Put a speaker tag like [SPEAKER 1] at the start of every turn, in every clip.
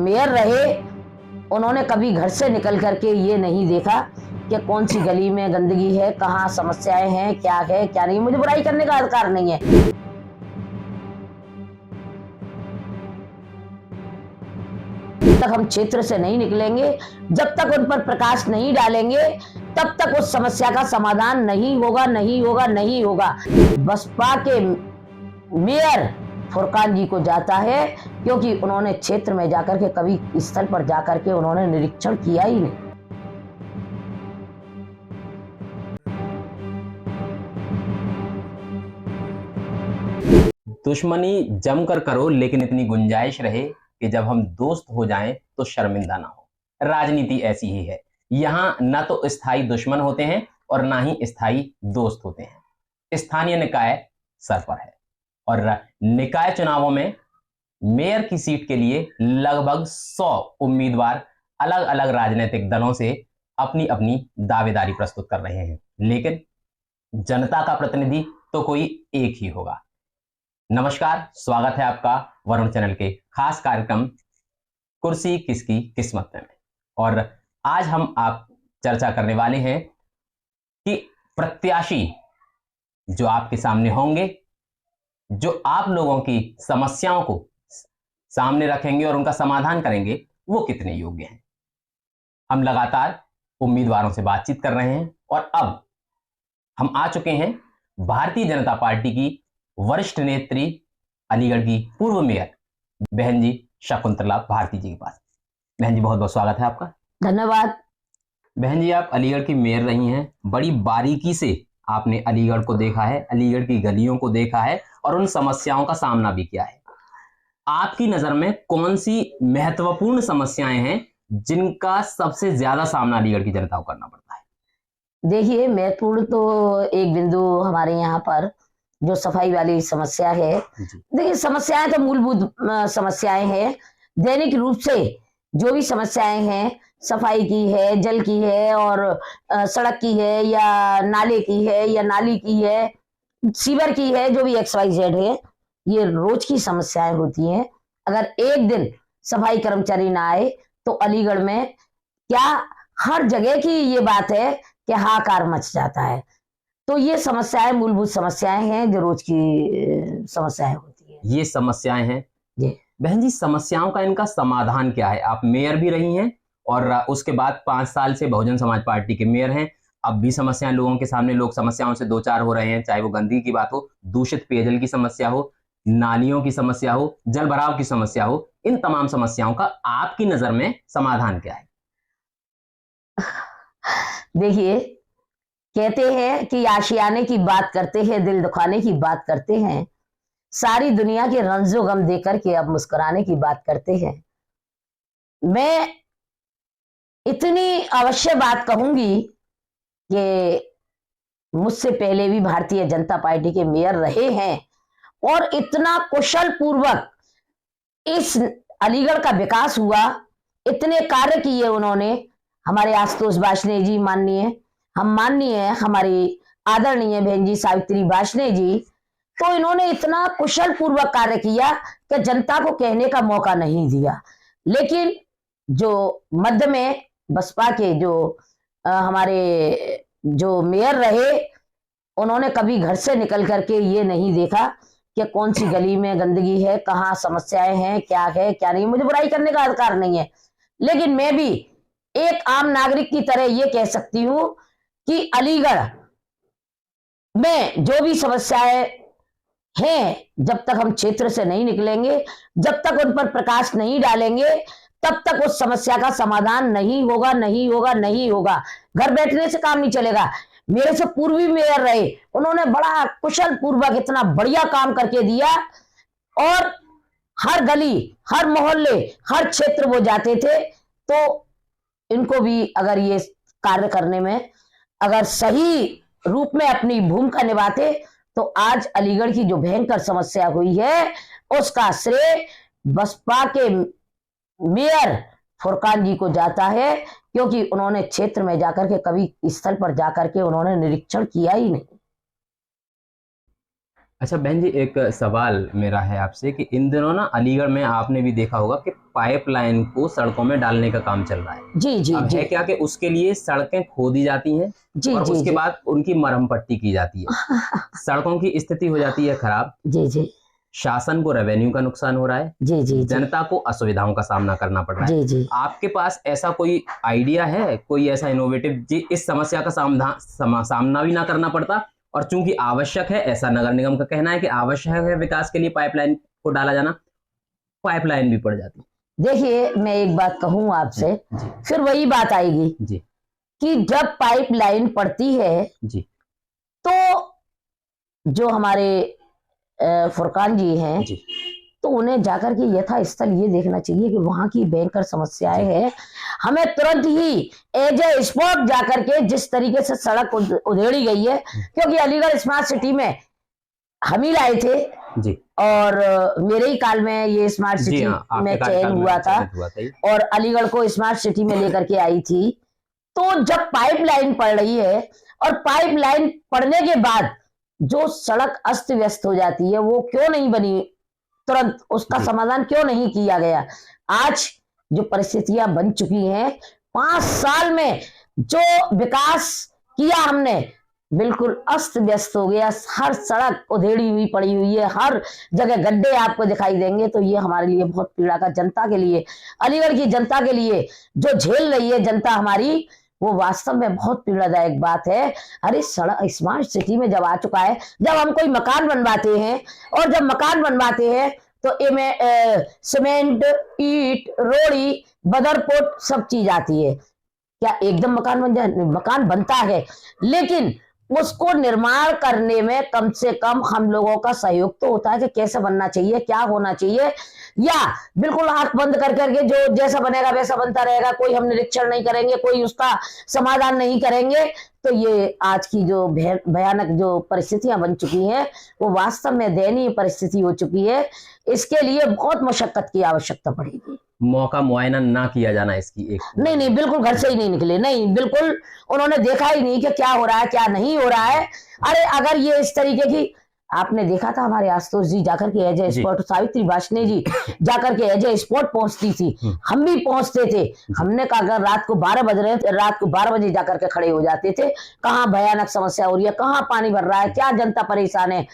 [SPEAKER 1] Mayor रहे उन्होंने कभी घर से निकल करके ये नहीं देखा कि कौन सी गली में गंदगी है, कहाँ समस्याएं हैं, क्या है क्या नहीं। मुझे बुराई करने का अधिकार नहीं है। जब तक हम क्षेत्र से नहीं निकलेंगे, जब तक उन पर प्रकाश नहीं डालेंगे, तब तक उस समस्या का समाधान नहीं होगा। बसपा के मेयर फुरकान जी को जाता है क्योंकि उन्होंने क्षेत्र में जाकर के कभी स्थल पर जाकर के उन्होंने निरीक्षण किया ही नहीं।
[SPEAKER 2] दुश्मनी जमकर करो, लेकिन इतनी गुंजाइश रहे कि जब हम दोस्त हो जाएं तो शर्मिंदा ना हो। राजनीति ऐसी ही है। यहां ना तो स्थायी दुश्मन होते हैं और ना ही स्थायी दोस्त होते हैं। स्थानीय निकाय सर पर है और निकाय चुनावों में मेयर की सीट के लिए लगभग 100 उम्मीदवार अलग अलग राजनीतिक दलों से अपनी अपनी दावेदारी प्रस्तुत कर रहे हैं, लेकिन जनता का प्रतिनिधि तो कोई एक ही होगा। नमस्कार, स्वागत है आपका वरुण चैनल के खास कार्यक्रम कुर्सी किसकी किस्मत में। और आज हम आप चर्चा करने वाले हैं कि प्रत्याशी जो आपके सामने होंगे, जो आप लोगों की समस्याओं को सामने रखेंगे और उनका समाधान करेंगे, वो कितने योग्य हैं। हम लगातार उम्मीदवारों से बातचीत कर रहे हैं और अब हम आ चुके हैं भारतीय जनता पार्टी की वरिष्ठ नेत्री, अलीगढ़ की पूर्व मेयर बहन जी शकुंतला भारती जी के पास। बहन जी, बहुत बहुत स्वागत है आपका।
[SPEAKER 1] धन्यवाद।
[SPEAKER 2] बहन जी, आप अलीगढ़ की मेयर रही हैं, बड़ी बारीकी से आपने अलीगढ़ को देखा है, अलीगढ़ की गलियों को देखा है और उन समस्याओं का सामना भी किया है। आपकी नजर में कौन सी महत्वपूर्ण समस्याएं हैं जिनका सबसे ज्यादा सामना अलीगढ़ की जनता को करना पड़ता है?
[SPEAKER 1] देखिए, महत्वपूर्ण तो एक बिंदु हमारे यहाँ पर जो सफाई वाली समस्या है। देखिए, समस्याएं तो मूलभूत समस्याएं हैं। दैनिक रूप से जो भी समस्याएं हैं, सफाई की है, जल की है और सड़क की है या नाले की है या नाली की है, सीवर की है, जो भी XYZ है, ये रोज की समस्याएं होती हैं। अगर एक दिन सफाई कर्मचारी ना आए तो अलीगढ़ में क्या हर जगह की ये बात है कि हाहाकार मच जाता है। तो ये समस्याएं मूलभूत समस्याएं हैं जो रोज की समस्याएं होती है।
[SPEAKER 2] ये समस्याएं हैं
[SPEAKER 1] जी।
[SPEAKER 2] बहन जी, समस्याओं का इनका समाधान क्या है? आप मेयर भी रही हैं और उसके बाद 5 साल से बहुजन समाज पार्टी के मेयर हैं। अब भी समस्याएं लोगों के सामने, लोग समस्याओं से दो चार हो रहे हैं, चाहे वो गंदगी की बात हो, दूषित पेयजल की समस्या हो, नालियों की समस्या हो, जल भराव की समस्या हो। इन तमाम समस्याओं का आपकी नजर में समाधान क्या है?
[SPEAKER 1] देखिए, कहते हैं कि आशियाने की बात करते हैं, दिल दुखाने की बात करते हैं, सारी दुनिया के रंजो गम देकर के अब मुस्कुराने की बात करते हैं। मैं इतनी अवश्य बात कहूंगी कि मुझसे पहले भी भारतीय जनता पार्टी के मेयर रहे हैं और इतना कुशल पूर्वक इस अलीगढ़ का विकास हुआ, इतने कार्य किए उन्होंने। हमारे आशुतोष वार्ष्णेय जी माननीय, हम माननीय हमारी आदरणीय बहन जी सावित्री वार्ष्णेय जी, तो इन्होंने इतना कुशल पूर्वक कार्य किया कि जनता को कहने का मौका नहीं दिया। लेकिन जो मध्य में बसपा के जो हमारे जो मेयर रहे, उन्होंने कभी घर से निकल करके ये नहीं देखा कि कौन सी गली में गंदगी है, कहाँ समस्याएं हैं, क्या है क्या नहीं। मुझे बुराई करने का अधिकार नहीं है, लेकिन मैं भी एक आम नागरिक की तरह ये कह सकती हूं कि अलीगढ़ में जो भी समस्याएं हैं, जब तक हम क्षेत्र से नहीं निकलेंगे, जब तक उन पर प्रकाश नहीं डालेंगे, तब तक उस समस्या का समाधान नहीं होगा। घर बैठने से काम नहीं चलेगा। मेरे से पूर्वी मेयर रहे, उन्होंने बड़ा कुशल पूर्वक इतना बढ़िया काम करके दिया और हर गली, हर मोहल्ले, हर क्षेत्र वो जाते थे। तो इनको भी अगर ये कार्य करने में अगर सही रूप में अपनी भूमिका निभाते तो आज अलीगढ़ की जो भयंकर समस्या हुई है उसका श्रेय बसपा के मेयर फुरकान जी को जाता है क्योंकि उन्होंने क्षेत्र में जाकर के कभी स्थल पर जाकर के उन्होंने निरीक्षण किया ही नहीं।
[SPEAKER 2] अच्छा बहन जी, एक सवाल मेरा है आपसे कि इन दिनों ना अलीगढ़ में आपने भी देखा होगा कि पाइपलाइन को सड़कों में डालने का काम चल रहा है।
[SPEAKER 1] जी जी
[SPEAKER 2] अब
[SPEAKER 1] जी
[SPEAKER 2] है क्या कि उसके लिए सड़कें खोदी जाती हैं
[SPEAKER 1] जी
[SPEAKER 2] और
[SPEAKER 1] जी
[SPEAKER 2] उसके
[SPEAKER 1] जी
[SPEAKER 2] बाद उनकी मरहम पट्टी की जाती है। सड़कों की स्थिति हो जाती है खराब,
[SPEAKER 1] जी जी
[SPEAKER 2] शासन को रेवेन्यू का नुकसान हो रहा है,
[SPEAKER 1] जी जी जी
[SPEAKER 2] जनता को असुविधाओं का सामना करना पड़ रहा है।
[SPEAKER 1] जी जी
[SPEAKER 2] आपके पास ऐसा कोई आइडिया है, कोई ऐसा इनोवेटिव जी इस समस्या का सामना भी ना करना पड़ता, और चूंकि आवश्यक है, ऐसा नगर निगम का कहना है कि आवश्यक है विकास के लिए पाइपलाइन को डाला जाना, पाइपलाइन भी पड़ जाती।
[SPEAKER 1] देखिए, मैं एक बात कहूं आपसे,
[SPEAKER 2] जी
[SPEAKER 1] फिर वही बात आएगी
[SPEAKER 2] जी
[SPEAKER 1] कि जब पाइपलाइन पड़ती है
[SPEAKER 2] जी
[SPEAKER 1] तो जो हमारे फुरकान जी हैं,
[SPEAKER 2] जी
[SPEAKER 1] तो उन्हें जाकर के यथास्थल ये देखना चाहिए कि वहां की भयंकर समस्याएं
[SPEAKER 2] जी
[SPEAKER 1] हैं। हमें तुरंत ही एज ए स्पॉट जाकर के जिस तरीके से सड़क उधेड़ी गई है, क्योंकि अलीगढ़ स्मार्ट सिटी में हम ही लाए थे
[SPEAKER 2] जी
[SPEAKER 1] और मेरे ही काल में ये स्मार्ट
[SPEAKER 2] जी
[SPEAKER 1] सिटी
[SPEAKER 2] हाँ, आपके
[SPEAKER 1] में चयन
[SPEAKER 2] कार्यकाल में
[SPEAKER 1] हुआ था
[SPEAKER 2] चयनित हुआ था ये।
[SPEAKER 1] और अलीगढ़ को स्मार्ट सिटी में लेकर के आई थी। तो जब पाइपलाइन पड़ रही है और पाइपलाइन पड़ने के बाद जो सड़क अस्त व्यस्त हो जाती है, वो क्यों नहीं बनी, तुरंत उसका
[SPEAKER 2] जी
[SPEAKER 1] समाधान क्यों नहीं किया गया? आज जो परिस्थितियां बन चुकी हैं, 5 साल में जो विकास किया हमने, बिल्कुल अस्त व्यस्त हो गया। हर सड़क उधेड़ी हुई पड़ी हुई है, हर जगह गड्ढे आपको दिखाई देंगे। तो ये हमारे लिए बहुत पीड़ा का, जनता के लिए, अलीगढ़ की जनता के लिए जो झेल रही है जनता हमारी, वो वास्तव में बहुत पीड़ादायक बात है। अरे सड़क स्मार्ट सिटी में जब आ चुका है, जब हम कोई मकान बनवाते हैं और जब मकान बनवाते हैं तो इनमें सीमेंट, ईट, रोड़ी, बदरपुट सब चीज आती है। क्या एकदम मकान बन जाए? मकान बनता है, लेकिन उसको निर्माण करने में कम से कम हम लोगों का सहयोग तो होता है कि कैसे बनना चाहिए, क्या होना चाहिए, या बिल्कुल आंख बंद कर करके जो जैसा बनेगा वैसा बनता रहेगा, कोई हम निरीक्षण नहीं करेंगे, कोई उसका समाधान नहीं करेंगे। तो ये आज की जो भयानक जो परिस्थितियां बन चुकी हैं, वो वास्तव में दयनीय परिस्थिति हो चुकी है। इसके लिए बहुत मशक्कत की आवश्यकता पड़ेगी।
[SPEAKER 2] मौका मुआयना ना किया जाना इसकी एक
[SPEAKER 1] नहीं नहीं, बिल्कुल घर से ही नहीं निकले, नहीं बिल्कुल उन्होंने देखा ही नहीं कि क्या हो रहा है क्या नहीं हो रहा है। अरे अगर ये इस तरीके की, आपने देखा था हमारे आशुतोष जी जाकर के as a spot, Savitri Washne ji जाकर के एज ए स्पॉट पहुंचती थी, हम भी पहुंचते थे। हमने कहा अगर रात को 12 बज रहे थे, रात को 12 बजे जाकर के खड़े हो जाते थे, कहाँ भयानक समस्या हो रही है, कहाँ पानी भर रहा है, क्या जनता परेशान है।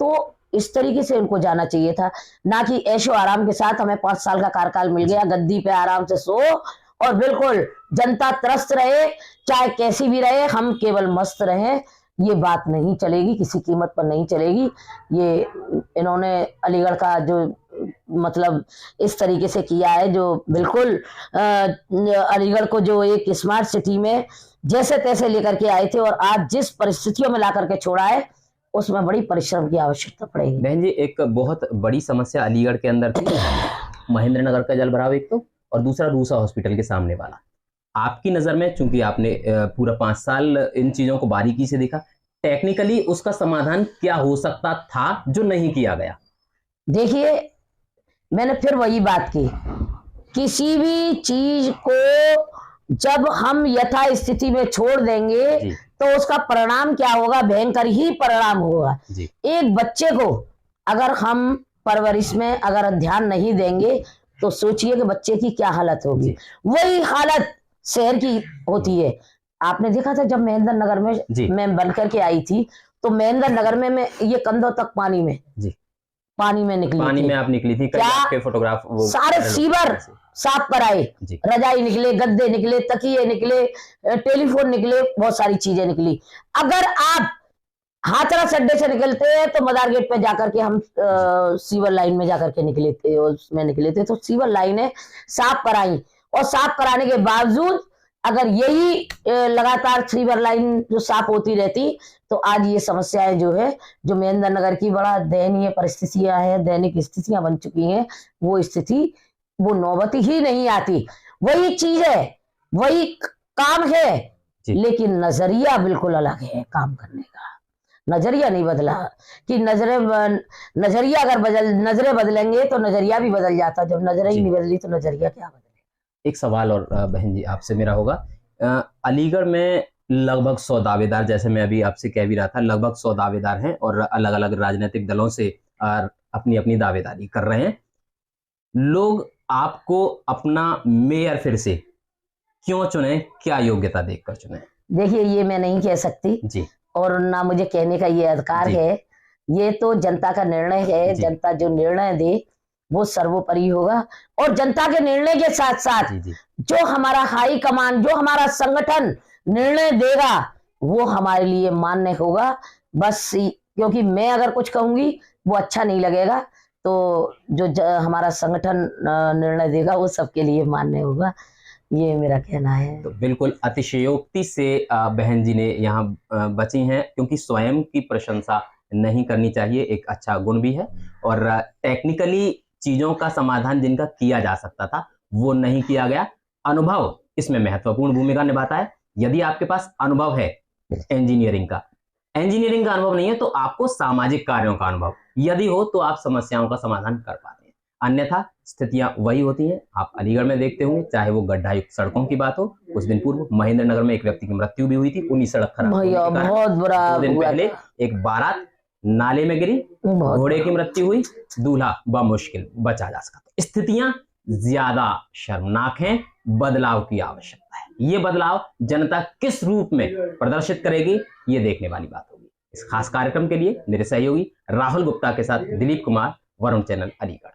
[SPEAKER 1] तो इस तरीके से उनको जाना चाहिए था, ना कि ऐशो आराम के साथ हमें 5 साल का कार्यकाल मिल गया, गद्दी पे आराम से सो और बिल्कुल जनता त्रस्त रहे, चाहे कैसी भी रहे, हम केवल मस्त रहे। ये बात नहीं चलेगी, किसी कीमत पर नहीं चलेगी। ये इन्होंने अलीगढ़ का जो मतलब इस तरीके से किया है, जो बिल्कुल अलीगढ़ को जो एक स्मार्ट सिटी में जैसे तैसे लेकर के आए थे और आज जिस परिस्थितियों में ला करके छोड़ा है, उसमें बड़ी परिश्रम की आवश्यकता पड़ेगी।
[SPEAKER 2] बहन जी, एक बहुत बड़ी समस्या अलीगढ़ के अंदर थी, महेंद्र नगर का जल भराव एक तो, और दूसरा रूसा हॉस्पिटल के सामने वाला। आपकी नजर में, चूंकि आपने पूरा 5 साल इन चीजों को बारीकी से देखा, टेक्निकली उसका समाधान क्या हो सकता था जो नहीं किया गया?
[SPEAKER 1] देखिए, मैंने फिर वही बात की, किसी भी चीज को जब हम यथा स्थिति में छोड़ देंगे तो उसका परिणाम क्या होगा? भयंकर ही परिणाम होगा। एक बच्चे को अगर हम परवरिश में अगर ध्यान नहीं देंगे तो सोचिए कि बच्चे की क्या हालत होगी। वही हालत शहर की होती है। आपने देखा था जब महेंद्र नगर में मैं बन करके आई थी, तो महेंद्र नगर में मैं ये कंधों तक पानी में निकली,
[SPEAKER 2] पानी में आप निकली थी, क्या आपके फोटोग्राफ
[SPEAKER 1] सारे सीवर साफ कराए, रजाई निकले, गद्दे निकले, तकिए निकले, टेलीफोन निकले, बहुत सारी चीजें निकली। अगर आप हाथरस अड्डे से निकलते हैं तो मदार गेट पे जाकर के हम सीवर लाइन में जाकर के निकले थे, उसमें निकले थे, तो सीवर लाइनें साफ कराई, और साफ कराने के बावजूद अगर यही लगातार सीवर लाइन जो साफ होती रहती तो आज ये समस्याएं जो है, जो महेंद्र नगर की बड़ा दयनीय परिस्थितियां हैं, दैनिक स्थितियां बन चुकी हैं, वो स्थिति वो नौबत ही नहीं आती। वही चीज है, वही काम है, लेकिन नजरिया बिल्कुल अलग है काम करने का। नजरिया नहीं बदला कि नजरिया अगर नजरें बदलेंगे तो नजरिया भी बदल जाता। जब नजरें ही नहीं बदली तो नजरिया क्या बदले।
[SPEAKER 2] एक सवाल और बहन जी आपसे मेरा होगा, अलीगढ़ में लगभग 100 दावेदार, जैसे मैं अभी आपसे कह भी रहा था, लगभग 100 दावेदार हैं और अलग अलग राजनीतिक दलों से अपनी अपनी दावेदारी कर रहे हैं। लोग आपको अपना मेयर फिर से क्यों चुने, क्या योग्यता देखकर चुने?
[SPEAKER 1] देखिए, ये मैं नहीं कह सकती
[SPEAKER 2] जी
[SPEAKER 1] और ना मुझे कहने का ये अधिकार
[SPEAKER 2] जी।
[SPEAKER 1] है। ये तो जनता का निर्णय है।
[SPEAKER 2] जी।
[SPEAKER 1] जनता जो निर्णय दे वो सर्वोपरि होगा। और जनता के निर्णय के साथ साथ
[SPEAKER 2] जी जी
[SPEAKER 1] जो हमारा हाई कमान, जो हमारा संगठन निर्णय देगा वो हमारे लिए मान्य होगा। बस क्योंकि मैं अगर कुछ कहूंगी वो अच्छा नहीं लगेगा, तो जो हमारा संगठन निर्णय देगा वो सबके लिए मान्य होगा, ये मेरा कहना है।
[SPEAKER 2] तो बिल्कुल अतिशयोक्ति से बहन जी ने यहाँ बची हैं, क्योंकि स्वयं की प्रशंसा नहीं करनी चाहिए, एक अच्छा गुण भी है। और टेक्निकली चीजों का समाधान जिनका किया जा सकता था वो नहीं किया गया। अनुभव इसमें महत्वपूर्ण भूमिका निभाता है। यदि आपके पास अनुभव है इंजीनियरिंग का अनुभव नहीं है तो आपको सामाजिक कार्यों का अनुभव यदि हो तो आप समस्याओं का समाधान कर पाते हैं। अन्यथा स्थितियां वही होती हैं। आप अलीगढ़ में देखते होंगे, चाहे वो गड्ढायुक्त सड़कों की बात हो, कुछ दिन पूर्व महेंद्र नगर में एक व्यक्ति की मृत्यु भी हुई थी उन्हीं सड़क खराब होने
[SPEAKER 1] भैया
[SPEAKER 2] के कारण।
[SPEAKER 1] बहुत बुरा
[SPEAKER 2] 2 दिन
[SPEAKER 1] हुआ
[SPEAKER 2] पहले
[SPEAKER 1] था।
[SPEAKER 2] एक बारात नाले में गिरी,
[SPEAKER 1] बहुत
[SPEAKER 2] घोड़े की मृत्यु हुई, दूल्हा बमुश्किल बचा जा सका। स्थितियां ज्यादा शर्मनाक हैं, बदलाव की आवश्यकता है। ये बदलाव जनता किस रूप में प्रदर्शित करेगी ये देखने वाली बात होगी। इस खास कार्यक्रम के लिए मेरे सहयोगी राहुल गुप्ता के साथ दिलीप कुमार, वरुण चैनल, अलीगढ़।